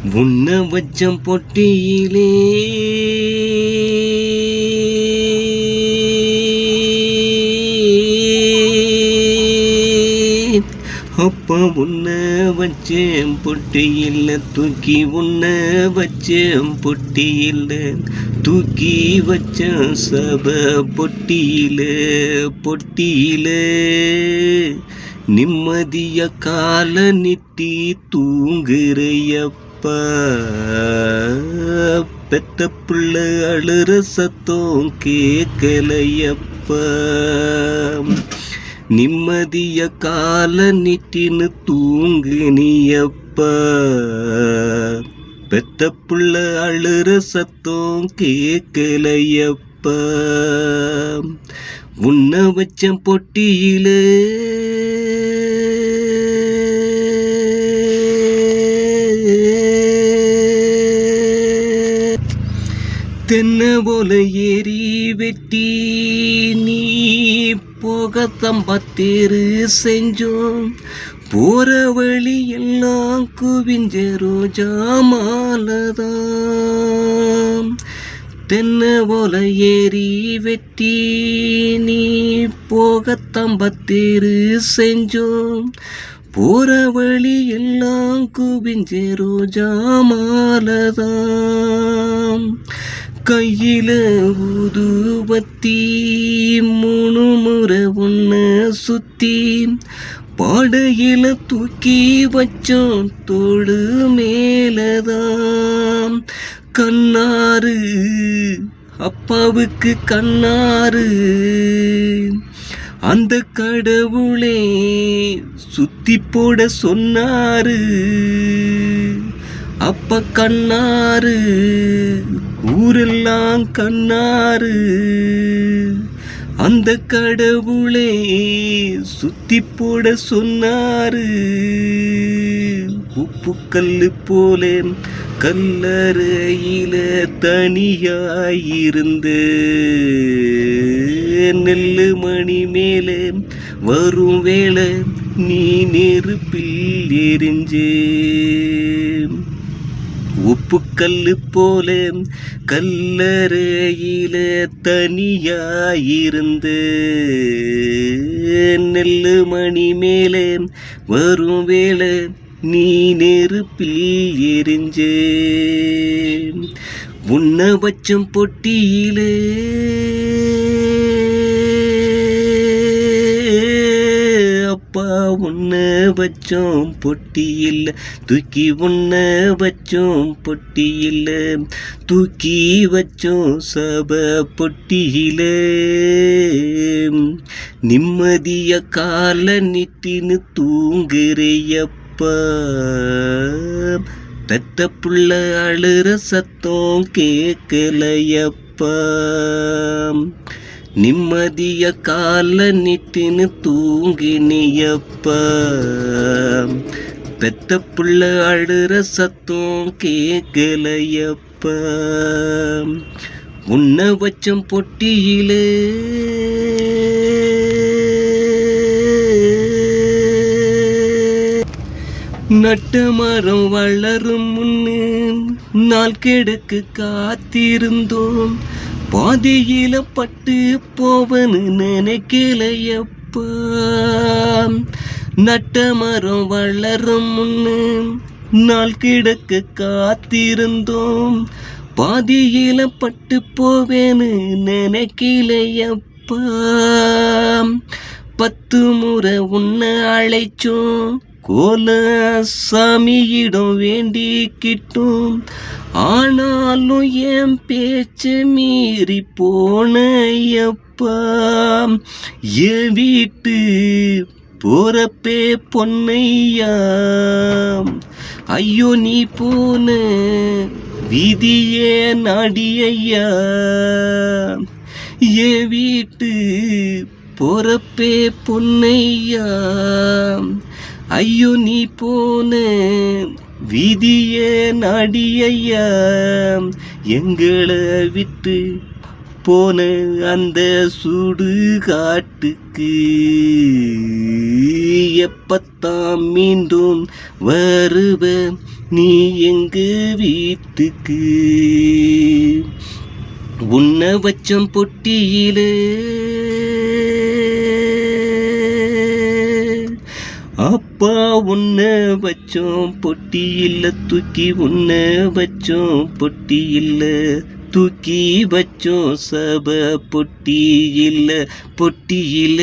உன்ன வச்சம் பொட்டியிலே அப்பா உன்ன வச்சேன் பொட்டியில் தூக்கி உன்ன வச்சேன் பொட்டியில் தூக்கி வச்ச சப பொட்டியில நிம்மதிய கால நிட்டி தூங்குறையப்பா பெத்த பிள்ளை அழுற சத்தம் கேட்கலையப்பா நிம்மதிய கால நிட்டின்னு தூங்குனியப்பா பெத்த பிள்ளை அழுற சத்தம் கேட்கலையப்பா உன்ன வச்ச பொட்டியிலே தென்ன போல ஏறி வெட்டி நீ போக தம்பத்தேரு செஞ்சோம் போற வழி எல்லாம் குவிஞ்ச ரோஜா மாலதான் தென்ன போல ஏறி வெட்டி நீ போக தம்பத்தேரு செஞ்சோம் போற வழி எல்லாம் குவிஞ்ச ரோஜா மாலதான் கையில ஊதுபத்தி 3 முறை ஒன்ன சுத்தி பாடையில தூக்கி வச்சோம் தோடு மேலதான் கண்ணாறு அப்பாவுக்கு கண்ணாறு அந்த கடவுளே சுத்தி போட சொன்னாரு அப்ப கண்ணாறு ஊரெல்லாம் கண்ணாறு அந்த கடவுளே சுத்தி போட சொன்னாரு உப்பு கல்லு போல கல்லறையில தனியாயிருந்து நெல்லு மணி மேலே வரும் வேளை நீ நெருப்பில் எரிஞ்சே உப்பு கல்லு போல கல்லறையில தனியாயிருந்து நெல்லு மணி மேலே வரும் வேளை நீ நெருப்பில் எரிஞ்சே உன்ன வச்சம் பொட்டியிலே அப்பா உன்ன வச்சோம் பொட்டியில் தூக்கி உன்ன வச்சோம் பொட்டியில் தூக்கி வச்சோம் சப பொட்டியில நிம்மதிய கால நிட்டின்னு தூங்குறையப்பா பெத்த புள்ள அழுற சத்தம் கேட்கலையப்பா நிம்மதிய கால நிட்டின்னு தூங்கினியப்பா பெத்த புள்ள அழுற சத்தம் கேட்கலையப்பா உன்ன வச்சம் பொட்டியிலே நட்ட மரம் வளரும் முன்னு நாள் கெடுக்கு காத்திருந்தோம் பாதியில பட்டு போவன்னு நினைக்கலையப்பா நட்ட மரம் வளரும் முன்னு நாள் கிடக்கு காத்திருந்தோம் பாதியில பட்டு போவேன்னு நினைக்கலையப்பா 10 முறை உன்னை அழைச்சோம் கோல சாமியிடம் வேண்டிக்கிட்டும் ஆனாலும் என் பேச்ச மீறி போனையப்பா என் வீட்டு போறப்பே பொன்னையா ஐயோ நீ போன விதியே நாடியா என் வீட்டு போறப்பே பொன்னையா ஐயோ நீ போன விதியே நாடியா எங்களை விட்டு போன அந்த சுடு காட்டுக்கு எப்பத்தான் மீண்டும் வருவ நீ எங்க வீட்டுக்கு? உன்னை வச்சம் பொட்டியிலே அப்பா உன்னை வச்சோம் பொட்டி இல்ல தூக்கி உன்னை வச்சோம் பொட்டி இல்ல தூக்கி வச்சோம் சப பொட்டி இல்ல பொட்டியில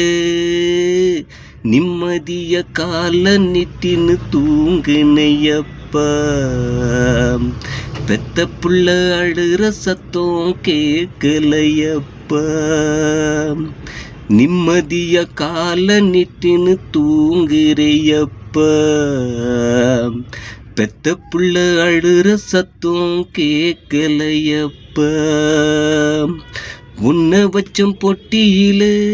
நிம்மதிய கால நிட்டின்னு தூங்குனையப்பா. பெத்த புள்ள அழுற சத்தம் கேட்கலையப்பா. நிம்மதிய கால நிட்டின்னு தூங்குறையப்பா. பெத்த புள்ள அழுற சத்தம் கேட்கலையப்பா. உன்னை வச்சம் பொட்டியிலே